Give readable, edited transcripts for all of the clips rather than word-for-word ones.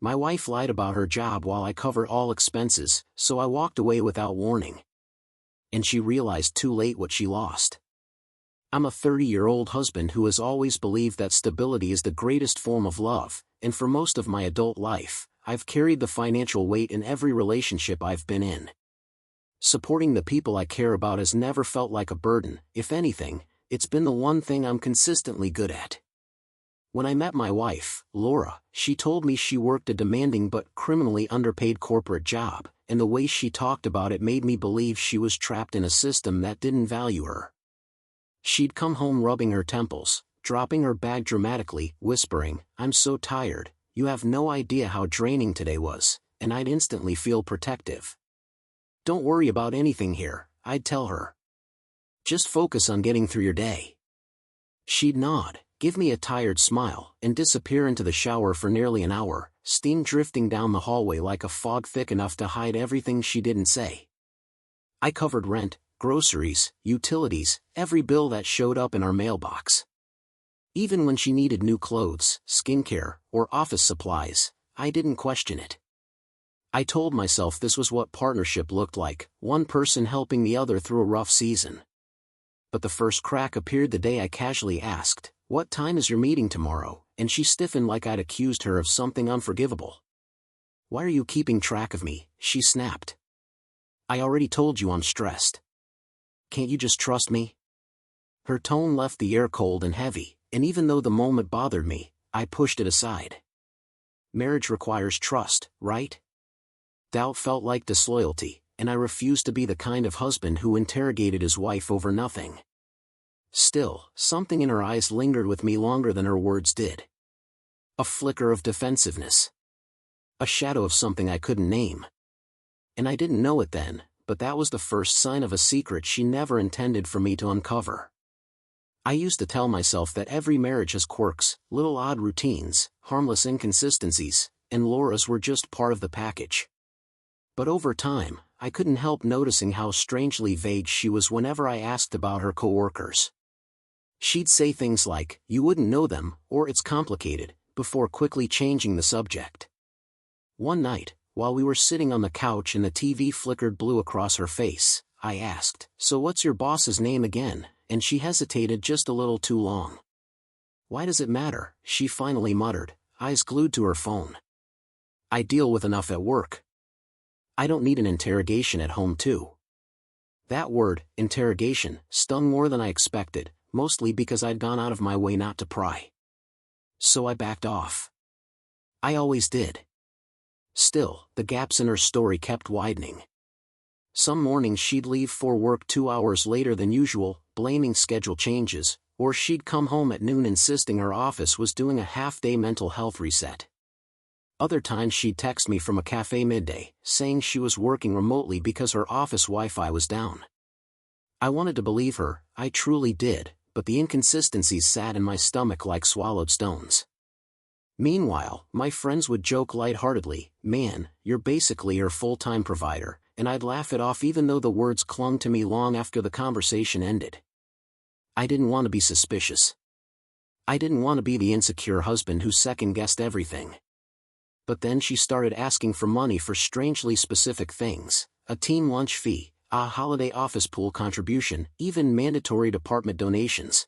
My wife lied about her job while I covered all expenses, so I walked away without warning. And she realized too late what she lost. I'm a 30-year-old husband who has always believed that stability is the greatest form of love, and for most of my adult life, I've carried the financial weight in every relationship I've been in. Supporting the people I care about has never felt like a burden. If anything, it's been the one thing I'm consistently good at. When I met my wife, Laura, she told me she worked a demanding but criminally underpaid corporate job, and the way she talked about it made me believe she was trapped in a system that didn't value her. She'd come home rubbing her temples, dropping her bag dramatically, whispering, "I'm so tired, you have no idea how draining today was," and I'd instantly feel protective. "Don't worry about anything here," I'd tell her. "Just focus on getting through your day." She'd nod, give me a tired smile, and disappear into the shower for nearly an hour, steam drifting down the hallway like a fog thick enough to hide everything she didn't say. I covered rent, groceries, utilities, every bill that showed up in our mailbox. Even when she needed new clothes, skincare, or office supplies, I didn't question it. I told myself this was what partnership looked like, one person helping the other through a rough season. But the first crack appeared the day I casually asked, "What time is your meeting tomorrow?" and she stiffened like I'd accused her of something unforgivable. "Why are you keeping track of me?" she snapped. "I already told you I'm stressed. Can't you just trust me?" Her tone left the air cold and heavy, and even though the moment bothered me, I pushed it aside. Marriage requires trust, right? Doubt felt like disloyalty, and I refused to be the kind of husband who interrogated his wife over nothing. Still, something in her eyes lingered with me longer than her words did. A flicker of defensiveness. A shadow of something I couldn't name. And I didn't know it then, but that was the first sign of a secret she never intended for me to uncover. I used to tell myself that every marriage has quirks, little odd routines, harmless inconsistencies, and Laura's were just part of the package. But over time, I couldn't help noticing how strangely vague she was whenever I asked about her coworkers. She'd say things like, "You wouldn't know them," or "It's complicated," before quickly changing the subject. One night, while we were sitting on the couch and the TV flickered blue across her face, I asked, "So what's your boss's name again?" and she hesitated just a little too long. "Why does it matter?" she finally muttered, eyes glued to her phone. "I deal with enough at work. I don't need an interrogation at home too." That word, interrogation, stung more than I expected, mostly because I'd gone out of my way not to pry. So I backed off. I always did. Still, the gaps in her story kept widening. Some mornings she'd leave for work 2 hours later than usual, blaming schedule changes, or she'd come home at noon insisting her office was doing a half-day mental health reset. Other times she'd text me from a cafe midday, saying she was working remotely because her office Wi-Fi was down. I wanted to believe her, I truly did, but the inconsistencies sat in my stomach like swallowed stones. Meanwhile, my friends would joke lightheartedly, "Man, you're basically her full-time provider," and I'd laugh it off even though the words clung to me long after the conversation ended. I didn't want to be suspicious. I didn't want to be the insecure husband who second-guessed everything. But then she started asking for money for strangely specific things, a team lunch fee, a holiday office pool contribution, even mandatory department donations.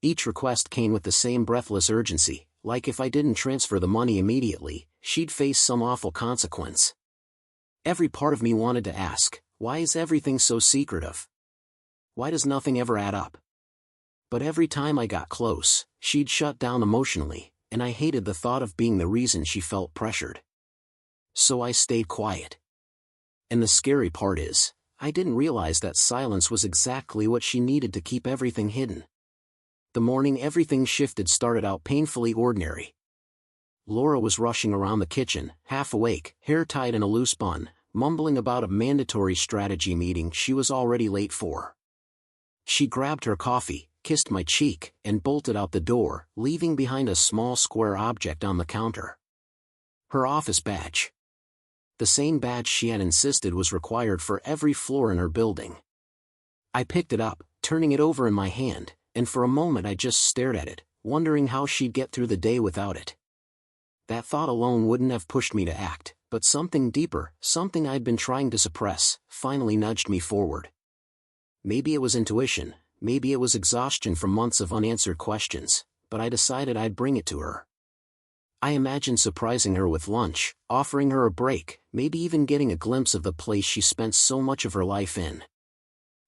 Each request came with the same breathless urgency, like if I didn't transfer the money immediately, she'd face some awful consequence. Every part of me wanted to ask, why is everything so secretive? Why does nothing ever add up? But every time I got close, she'd shut down emotionally, and I hated the thought of being the reason she felt pressured. So I stayed quiet. And the scary part is, I didn't realize that silence was exactly what she needed to keep everything hidden. The morning everything shifted started out painfully ordinary. Laura was rushing around the kitchen, half awake, hair tied in a loose bun, mumbling about a mandatory strategy meeting she was already late for. She grabbed her coffee, kissed my cheek, and bolted out the door, leaving behind a small square object on the counter. Her office badge. The same badge she had insisted was required for every floor in her building. I picked it up, turning it over in my hand, and for a moment I just stared at it, wondering how she'd get through the day without it. That thought alone wouldn't have pushed me to act, but something deeper, something I'd been trying to suppress, finally nudged me forward. Maybe it was intuition, maybe it was exhaustion from months of unanswered questions, but I decided I'd bring it to her. I imagined surprising her with lunch, offering her a break, maybe even getting a glimpse of the place she spent so much of her life in.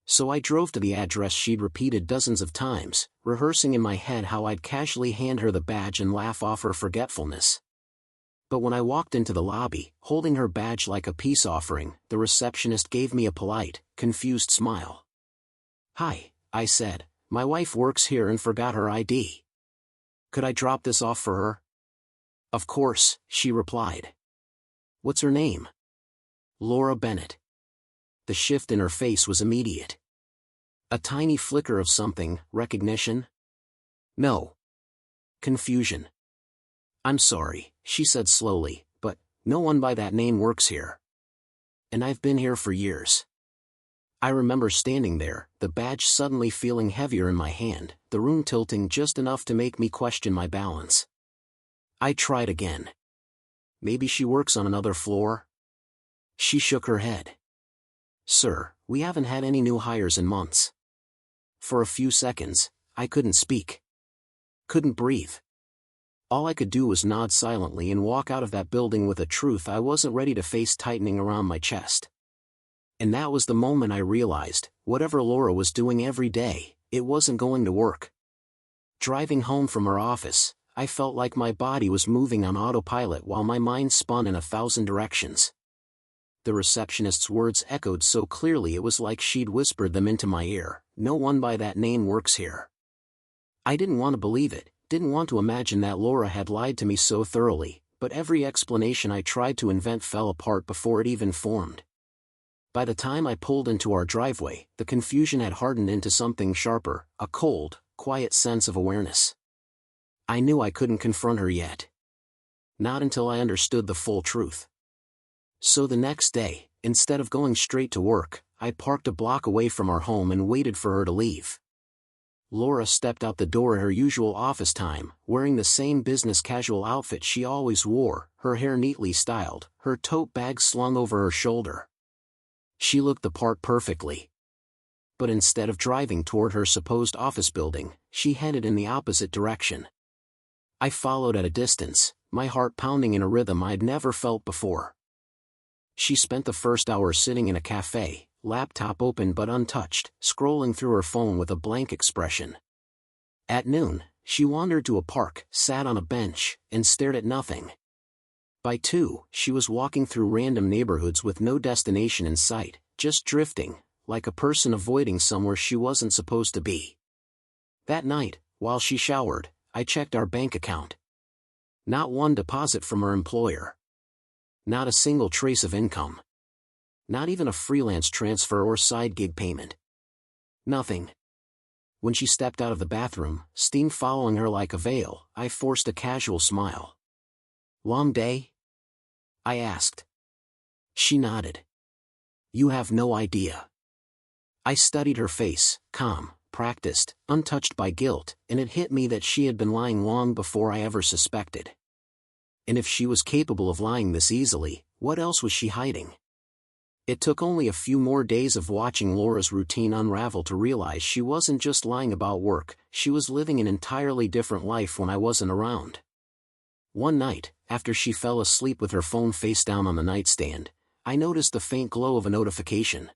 So I drove to the address she'd repeated dozens of times, rehearsing in my head how I'd casually hand her the badge and laugh off her forgetfulness. But when I walked into the lobby, holding her badge like a peace offering, the receptionist gave me a polite, confused smile. "Hi," I said, "my wife works here and forgot her ID. Could I drop this off for her?" "Of course," she replied. "What's her name?" "Laura Bennett." The shift in her face was immediate. A tiny flicker of something, recognition? No. Confusion. "I'm sorry," she said slowly, "but no one by that name works here. And I've been here for years." I remember standing there, the badge suddenly feeling heavier in my hand, the room tilting just enough to make me question my balance. I tried again. "Maybe she works on another floor?" She shook her head. "Sir, we haven't had any new hires in months." For a few seconds, I couldn't speak. Couldn't breathe. All I could do was nod silently and walk out of that building with a truth I wasn't ready to face tightening around my chest. And that was the moment I realized, whatever Laura was doing every day, it wasn't going to work. Driving home from her office, I felt like my body was moving on autopilot while my mind spun in 1,000 directions. The receptionist's words echoed so clearly it was like she'd whispered them into my ear, "No one by that name works here." I didn't want to believe it, didn't want to imagine that Laura had lied to me so thoroughly, but every explanation I tried to invent fell apart before it even formed. By the time I pulled into our driveway, the confusion had hardened into something sharper, a cold, quiet sense of awareness. I knew I couldn't confront her yet. Not until I understood the full truth. So the next day, instead of going straight to work, I parked a block away from our home and waited for her to leave. Laura stepped out the door at her usual office time, wearing the same business casual outfit she always wore, her hair neatly styled, her tote bag slung over her shoulder. She looked the part perfectly. But instead of driving toward her supposed office building, she headed in the opposite direction. I followed at a distance, my heart pounding in a rhythm I'd never felt before. She spent the first hour sitting in a cafe, laptop open but untouched, scrolling through her phone with a blank expression. At noon, she wandered to a park, sat on a bench, and stared at nothing. By 2, she was walking through random neighborhoods with no destination in sight, just drifting, like a person avoiding somewhere she wasn't supposed to be. That night, while she showered, I checked our bank account. Not one deposit from her employer. Not a single trace of income. Not even a freelance transfer or side gig payment. Nothing. When she stepped out of the bathroom, steam following her like a veil, I forced a casual smile. "Long day?" I asked. She nodded. "You have no idea." I studied her face, calm, practiced, untouched by guilt, and it hit me that she had been lying long before I ever suspected. And if she was capable of lying this easily, what else was she hiding? It took only a few more days of watching Laura's routine unravel to realize she wasn't just lying about work, she was living an entirely different life when I wasn't around. One night, after she fell asleep with her phone face down on the nightstand, I noticed the faint glow of a notification.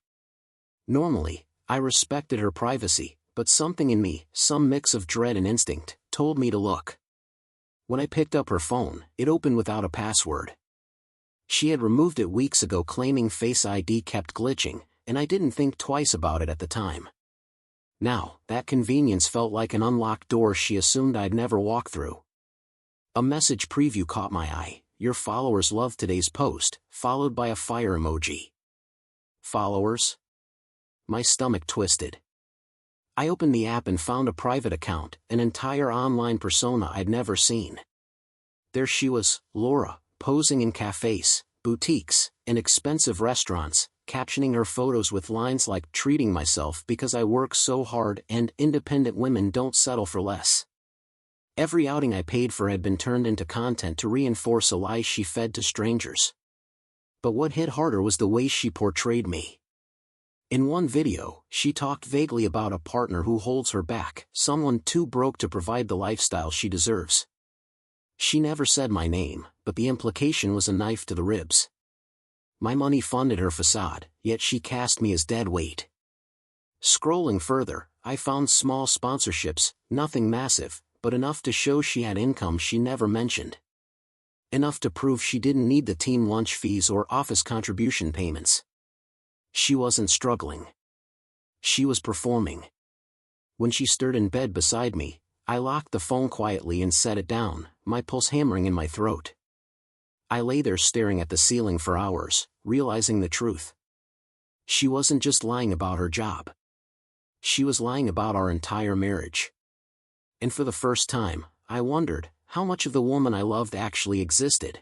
Normally, I respected her privacy, but something in me, some mix of dread and instinct, told me to look. When I picked up her phone, it opened without a password. She had removed it weeks ago claiming Face ID kept glitching, and I didn't think twice about it at the time. Now, that convenience felt like an unlocked door she assumed I'd never walk through. A message preview caught my eye: "Your followers love today's post," followed by a fire emoji. Followers? My stomach twisted. I opened the app and found a private account, an entire online persona I'd never seen. There she was, Laura, posing in cafes, boutiques, and expensive restaurants, captioning her photos with lines like "treating myself because I work so hard" and "independent women don't settle for less." Every outing I paid for had been turned into content to reinforce a lie she fed to strangers. But what hit harder was the way she portrayed me. In one video, she talked vaguely about a partner who holds her back, someone too broke to provide the lifestyle she deserves. She never said my name, but the implication was a knife to the ribs. My money funded her facade, yet she cast me as dead weight. Scrolling further, I found small sponsorships, nothing massive, but enough to show she had income she never mentioned. Enough to prove she didn't need the team lunch fees or office contribution payments. She wasn't struggling. She was performing. When she stirred in bed beside me, I locked the phone quietly and set it down, my pulse hammering in my throat. I lay there staring at the ceiling for hours, realizing the truth. She wasn't just lying about her job. She was lying about our entire marriage. And for the first time, I wondered how much of the woman I loved actually existed.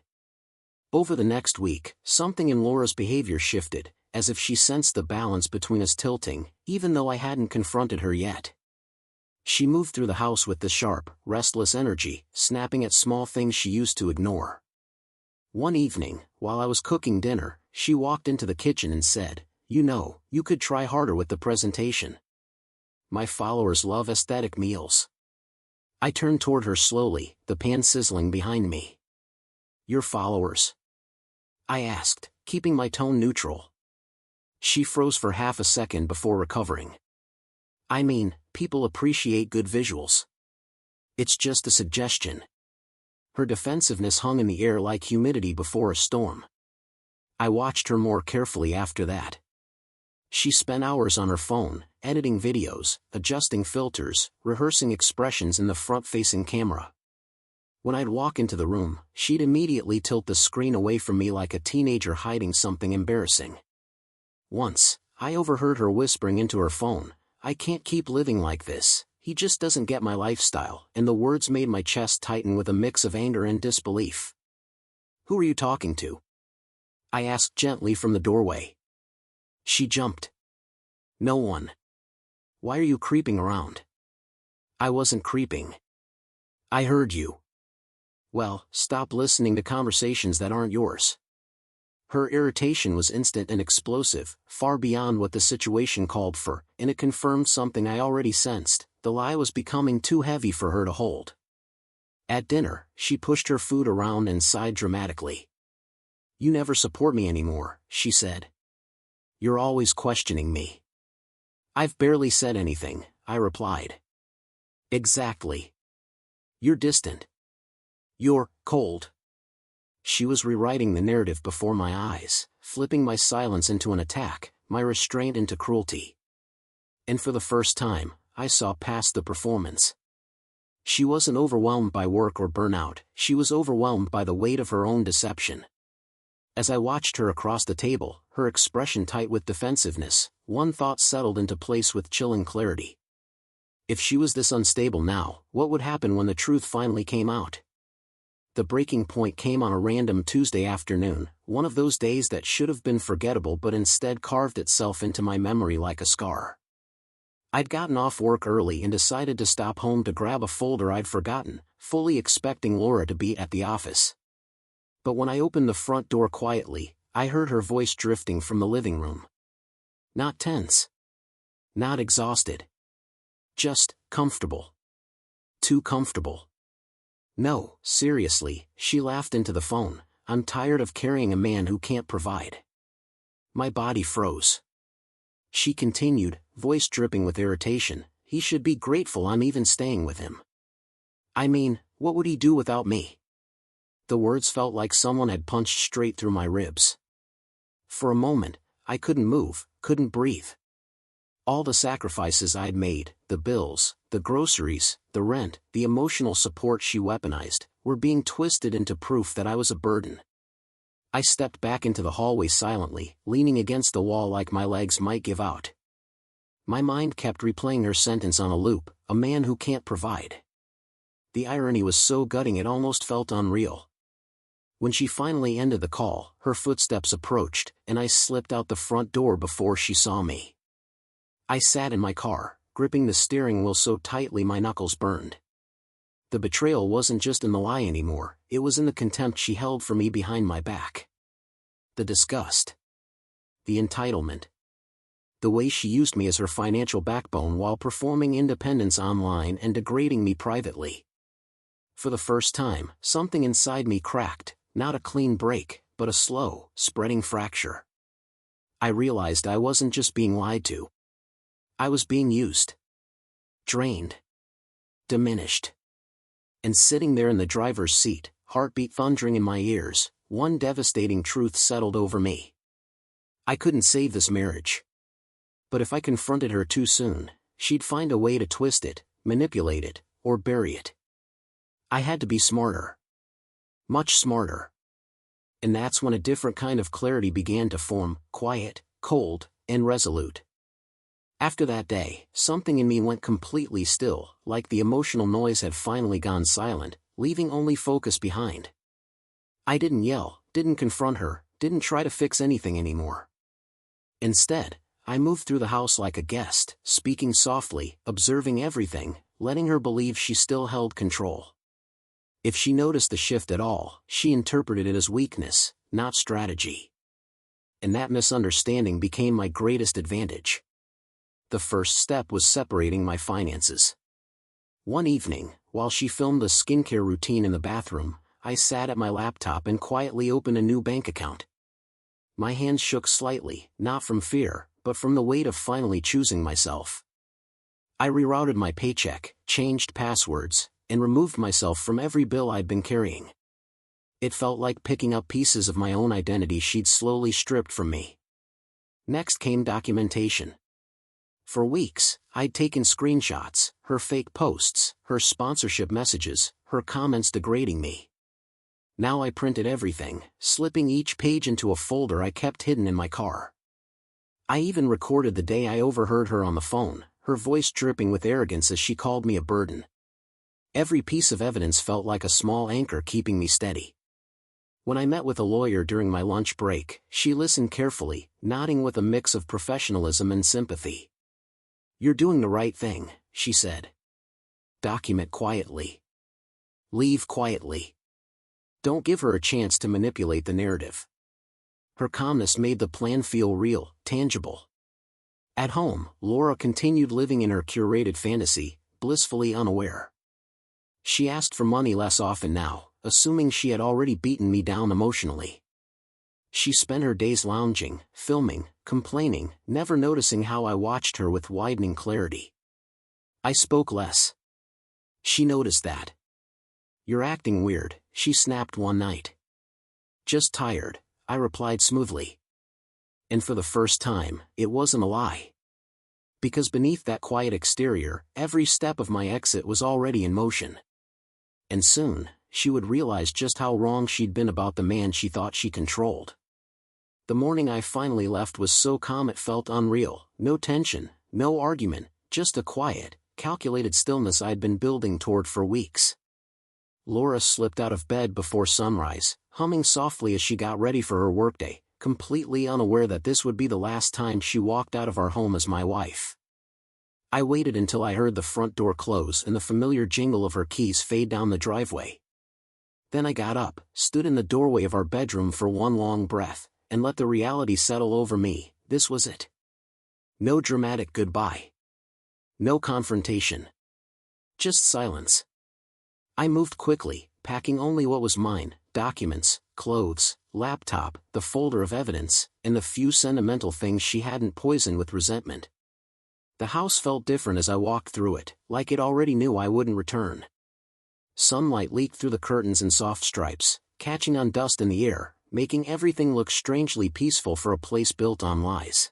Over the next week, something in Laura's behavior shifted, as if she sensed the balance between us tilting, even though I hadn't confronted her yet. She moved through the house with the sharp, restless energy, snapping at small things she used to ignore. One evening, while I was cooking dinner, she walked into the kitchen and said, "You know, you could try harder with the presentation. My followers love aesthetic meals." I turned toward her slowly, the pan sizzling behind me. "Your followers?" I asked, keeping my tone neutral. She froze for half a second before recovering. "I mean, people appreciate good visuals. It's just a suggestion." Her defensiveness hung in the air like humidity before a storm. I watched her more carefully after that. She spent hours on her phone, editing videos, adjusting filters, rehearsing expressions in the front-facing camera. When I'd walk into the room, she'd immediately tilt the screen away from me like a teenager hiding something embarrassing. Once, I overheard her whispering into her phone, "I can't keep living like this, he just doesn't get my lifestyle," and the words made my chest tighten with a mix of anger and disbelief. "Who are you talking to?" I asked gently from the doorway. She jumped. "No one." "Why are you creeping around?" "I wasn't creeping. I heard you." "Well, stop listening to conversations that aren't yours." Her irritation was instant and explosive, far beyond what the situation called for, and it confirmed something I already sensed: the lie was becoming too heavy for her to hold. At dinner, she pushed her food around and sighed dramatically. "You never support me anymore," she said. "You're always questioning me." "I've barely said anything," I replied. "Exactly. You're distant. You're cold." She was rewriting the narrative before my eyes, flipping my silence into an attack, my restraint into cruelty. And for the first time, I saw past the performance. She wasn't overwhelmed by work or burnout, she was overwhelmed by the weight of her own deception. As I watched her across the table, her expression tight with defensiveness, one thought settled into place with chilling clarity. If she was this unstable now, what would happen when the truth finally came out? The breaking point came on a random Tuesday afternoon, one of those days that should have been forgettable but instead carved itself into my memory like a scar. I'd gotten off work early and decided to stop home to grab a folder I'd forgotten, fully expecting Laura to be at the office. But when I opened the front door quietly, I heard her voice drifting from the living room. Not tense. Not exhausted. Just comfortable. Too comfortable. "No, seriously," she laughed into the phone, "I'm tired of carrying a man who can't provide." My body froze. She continued, voice dripping with irritation, "He should be grateful I'm even staying with him. I mean, what would he do without me?" The words felt like someone had punched straight through my ribs. For a moment, I couldn't move, couldn't breathe. All the sacrifices I'd made, the bills, the groceries, the rent, the emotional support she weaponized, were being twisted into proof that I was a burden. I stepped back into the hallway silently, leaning against the wall like my legs might give out. My mind kept replaying her sentence on a loop, "a man who can't provide." The irony was so gutting it almost felt unreal. When she finally ended the call, her footsteps approached, and I slipped out the front door before she saw me. I sat in my car, gripping the steering wheel so tightly my knuckles burned. The betrayal wasn't just in the lie anymore, it was in the contempt she held for me behind my back. The disgust. The entitlement. The way she used me as her financial backbone while performing independence online and degrading me privately. For the first time, something inside me cracked, not a clean break, but a slow, spreading fracture. I realized I wasn't just being lied to. I was being used. Drained. Diminished. And sitting there in the driver's seat, heartbeat thundering in my ears, one devastating truth settled over me. I couldn't save this marriage. But if I confronted her too soon, she'd find a way to twist it, manipulate it, or bury it. I had to be smarter. Much smarter. And that's when a different kind of clarity began to form, quiet, cold, and resolute. After that day, something in me went completely still, like the emotional noise had finally gone silent, leaving only focus behind. I didn't yell, didn't confront her, didn't try to fix anything anymore. Instead, I moved through the house like a guest, speaking softly, observing everything, letting her believe she still held control. If she noticed the shift at all, she interpreted it as weakness, not strategy. And that misunderstanding became my greatest advantage. The first step was separating my finances. One evening, while she filmed a skincare routine in the bathroom, I sat at my laptop and quietly opened a new bank account. My hands shook slightly, not from fear, but from the weight of finally choosing myself. I rerouted my paycheck, changed passwords, and removed myself from every bill I'd been carrying. It felt like picking up pieces of my own identity she'd slowly stripped from me. Next came documentation. For weeks, I'd taken screenshots, her fake posts, her sponsorship messages, her comments degrading me. Now I printed everything, slipping each page into a folder I kept hidden in my car. I even recorded the day I overheard her on the phone, her voice dripping with arrogance as she called me a burden. Every piece of evidence felt like a small anchor keeping me steady. When I met with a lawyer during my lunch break, she listened carefully, nodding with a mix of professionalism and sympathy. "You're doing the right thing," she said. "Document quietly. Leave quietly. Don't give her a chance to manipulate the narrative." Her calmness made the plan feel real, tangible. At home, Laura continued living in her curated fantasy, blissfully unaware. She asked for money less often now, assuming she had already beaten me down emotionally. She spent her days lounging, filming, complaining, never noticing how I watched her with widening clarity. I spoke less. She noticed that. "You're acting weird," she snapped one night. "Just tired," I replied smoothly. And for the first time, it wasn't a lie. Because beneath that quiet exterior, every step of my exit was already in motion. And soon, she would realize just how wrong she'd been about the man she thought she controlled. The morning I finally left was so calm it felt unreal, no tension, no argument, just a quiet, calculated stillness I'd been building toward for weeks. Laura slipped out of bed before sunrise, humming softly as she got ready for her workday, completely unaware that this would be the last time she walked out of our home as my wife. I waited until I heard the front door close and the familiar jingle of her keys fade down the driveway. Then I got up, stood in the doorway of our bedroom for one long breath, and let the reality settle over me. This was it. No dramatic goodbye. No confrontation. Just silence. I moved quickly, packing only what was mine: documents, clothes, laptop, the folder of evidence, and the few sentimental things she hadn't poisoned with resentment. The house felt different as I walked through it, like it already knew I wouldn't return. Sunlight leaked through the curtains in soft stripes, catching on dust in the air, making everything look strangely peaceful for a place built on lies.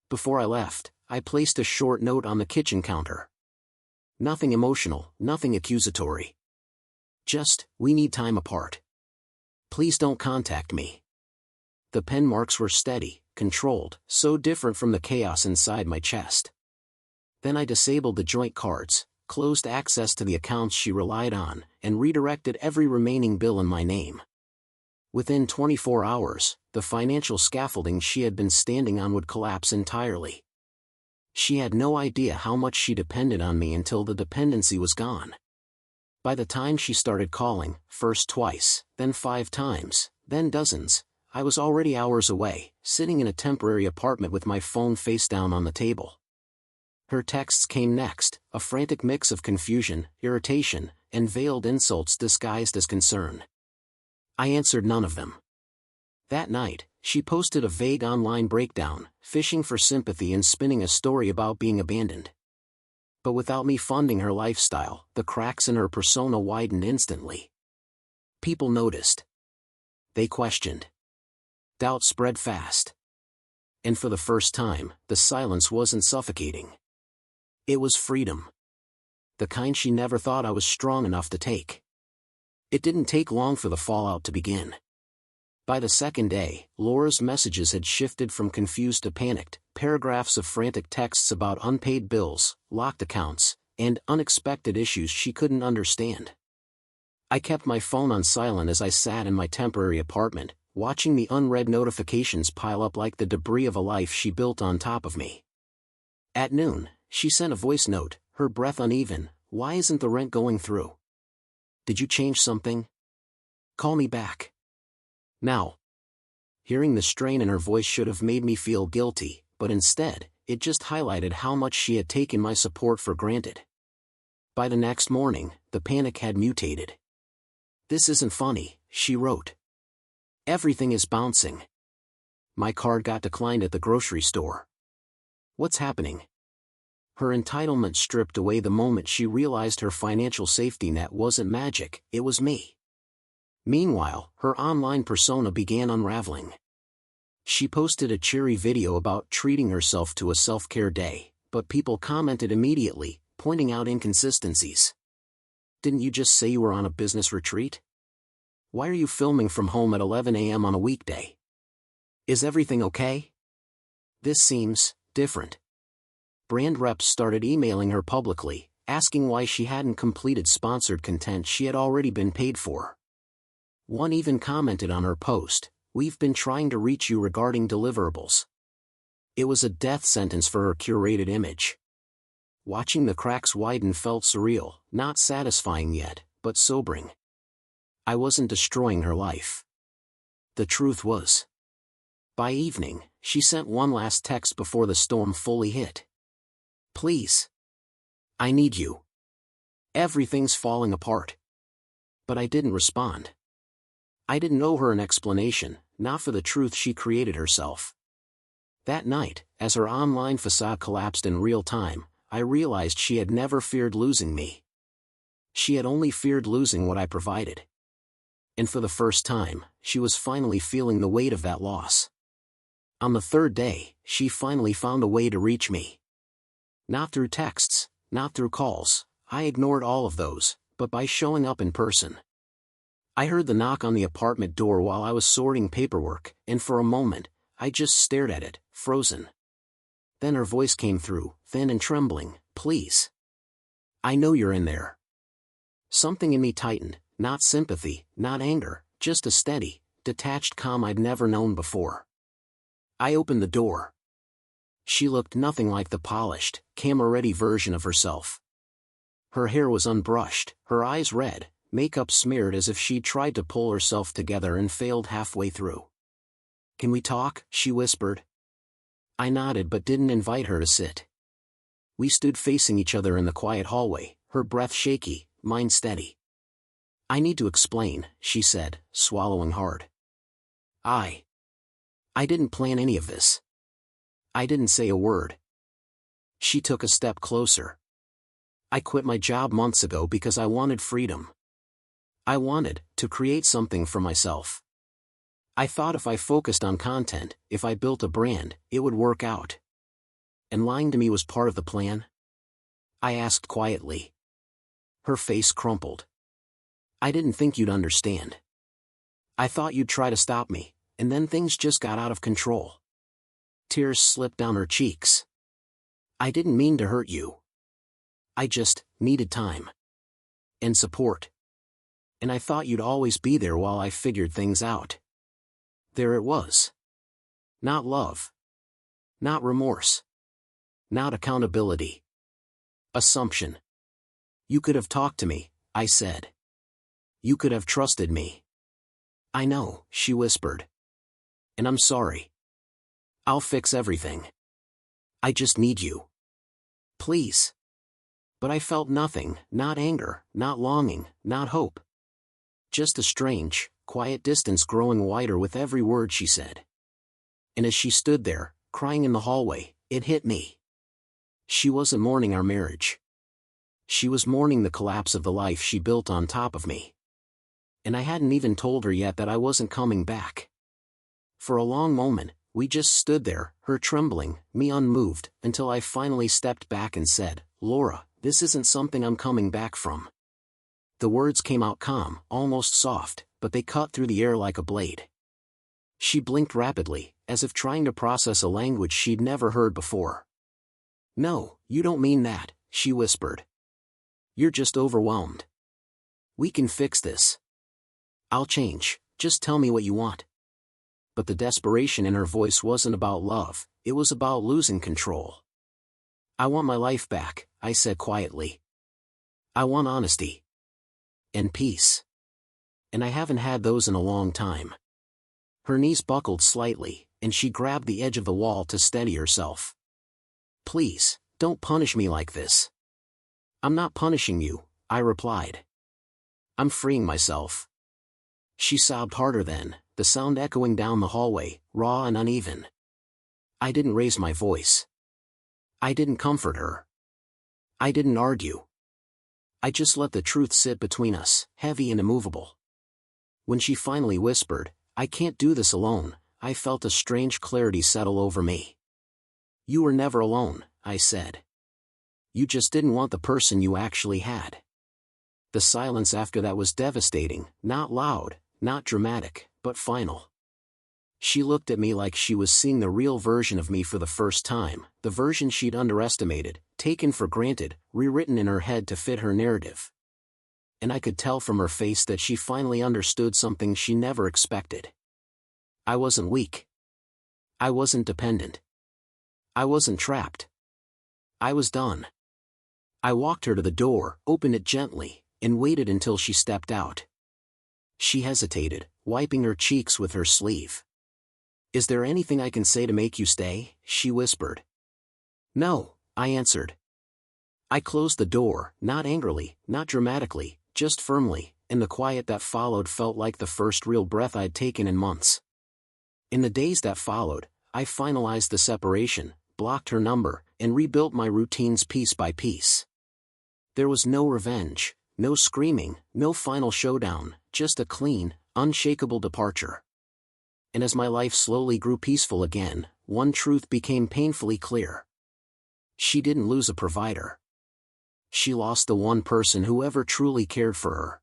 Before I left, I placed a short note on the kitchen counter. Nothing emotional, nothing accusatory. Just, "We need time apart. Please don't contact me." The pen marks were steady, controlled, so different from the chaos inside my chest. Then I disabled the joint cards, closed access to the accounts she relied on, and redirected every remaining bill in my name. Within 24 hours, the financial scaffolding she had been standing on would collapse entirely. She had no idea how much she depended on me until the dependency was gone. By the time she started calling, first twice, then 5 times, then dozens, I was already hours away, sitting in a temporary apartment with my phone face down on the table. Her texts came next, a frantic mix of confusion, irritation, and veiled insults disguised as concern. I answered none of them. That night, she posted a vague online breakdown, fishing for sympathy and spinning a story about being abandoned. But without me funding her lifestyle, the cracks in her persona widened instantly. People noticed. They questioned. Doubt spread fast. And for the first time, the silence wasn't suffocating. It was freedom. The kind she never thought I was strong enough to take. It didn't take long for the fallout to begin. By the second day, Laura's messages had shifted from confused to panicked, paragraphs of frantic texts about unpaid bills, locked accounts, and unexpected issues she couldn't understand. I kept my phone on silent as I sat in my temporary apartment, watching the unread notifications pile up like the debris of a life she built on top of me. At noon, she sent a voice note, her breath uneven. "Why isn't the rent going through? Did you change something? Call me back. Now." Hearing the strain in her voice should have made me feel guilty, but instead, it just highlighted how much she had taken my support for granted. By the next morning, the panic had mutated. "This isn't funny," she wrote. "Everything is bouncing. My card got declined at the grocery store. What's happening?" Her entitlement stripped away the moment she realized her financial safety net wasn't magic, it was me. Meanwhile, her online persona began unraveling. She posted a cheery video about treating herself to a self-care day, but people commented immediately, pointing out inconsistencies. "Didn't you just say you were on a business retreat? Why are you filming from home at 11 a.m. on a weekday? Is everything okay? This seems different." Brand reps started emailing her publicly, asking why she hadn't completed sponsored content she had already been paid for. One even commented on her post, "We've been trying to reach you regarding deliverables." It was a death sentence for her curated image. Watching the cracks widen felt surreal, not satisfying yet, but sobering. I wasn't destroying her life. The truth was. By evening, she sent one last text before the storm fully hit. "Please. I need you. Everything's falling apart." But I didn't respond. I didn't owe her an explanation, not for the truth she created herself. That night, as her online facade collapsed in real time, I realized she had never feared losing me. She had only feared losing what I provided. And for the first time, she was finally feeling the weight of that loss. On the third day, she finally found a way to reach me. Not through texts, not through calls, I ignored all of those, but by showing up in person. I heard the knock on the apartment door while I was sorting paperwork, and for a moment, I just stared at it, frozen. Then her voice came through, thin and trembling, "Please. I know you're in there." Something in me tightened, not sympathy, not anger, just a steady, detached calm I'd never known before. I opened the door. She looked nothing like the polished, camera-ready version of herself. Her hair was unbrushed, her eyes red, makeup smeared as if she'd tried to pull herself together and failed halfway through. "Can we talk?" she whispered. I nodded but didn't invite her to sit. We stood facing each other in the quiet hallway, her breath shaky, mine steady. "I need to explain," she said, swallowing hard. I didn't plan any of this. I didn't say a word." She took a step closer. "I quit my job months ago because I wanted freedom. I wanted to create something for myself. I thought if I focused on content, if I built a brand, it would work out. And lying to me was part of the plan?" I asked quietly. Her face crumpled. "I didn't think you'd understand. I thought you'd try to stop me, and then things just got out of control." Tears slipped down her cheeks. "I didn't mean to hurt you. I just needed time. And support. And I thought you'd always be there while I figured things out." There it was. Not love. Not remorse. Not accountability. Assumption. "You could have talked to me," I said. You could have trusted me. I know, she whispered. And I'm sorry. I'll fix everything. I just need you. Please. But I felt nothing, not anger, not longing, not hope. Just a strange, quiet distance growing wider with every word she said. And as she stood there, crying in the hallway, it hit me. She wasn't mourning our marriage. She was mourning the collapse of the life she built on top of me. And I hadn't even told her yet that I wasn't coming back. For a long moment, we just stood there, her trembling, me unmoved, until I finally stepped back and said, Laura, this isn't something I'm coming back from. The words came out calm, almost soft, but they cut through the air like a blade. She blinked rapidly, as if trying to process a language she'd never heard before. No, you don't mean that, she whispered. You're just overwhelmed. We can fix this. I'll change, just tell me what you want. But the desperation in her voice wasn't about love, it was about losing control. I want my life back, I said quietly. I want honesty. And peace. And I haven't had those in a long time. Her knees buckled slightly, and she grabbed the edge of the wall to steady herself. Please, don't punish me like this. I'm not punishing you, I replied. I'm freeing myself. She sobbed harder then, the sound echoing down the hallway, raw and uneven. I didn't raise my voice. I didn't comfort her. I didn't argue. I just let the truth sit between us, heavy and immovable. When she finally whispered, I can't do this alone, I felt a strange clarity settle over me. You were never alone, I said. You just didn't want the person you actually had. The silence after that was devastating, not loud, not dramatic, but final. She looked at me like she was seeing the real version of me for the first time, the version she'd underestimated, taken for granted, rewritten in her head to fit her narrative. And I could tell from her face that she finally understood something she never expected. I wasn't weak. I wasn't dependent. I wasn't trapped. I was done. I walked her to the door, opened it gently, and waited until she stepped out. She hesitated, wiping her cheeks with her sleeve. Is there anything I can say to make you stay? She whispered. No, I answered. I closed the door, not angrily, not dramatically, just firmly, and the quiet that followed felt like the first real breath I'd taken in months. In the days that followed, I finalized the separation, blocked her number, and rebuilt my routines piece by piece. There was no revenge, no screaming, no final showdown, just a clean, unshakable departure. And as my life slowly grew peaceful again, one truth became painfully clear. She didn't lose a provider. She lost the one person who ever truly cared for her.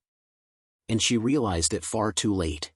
And she realized it far too late.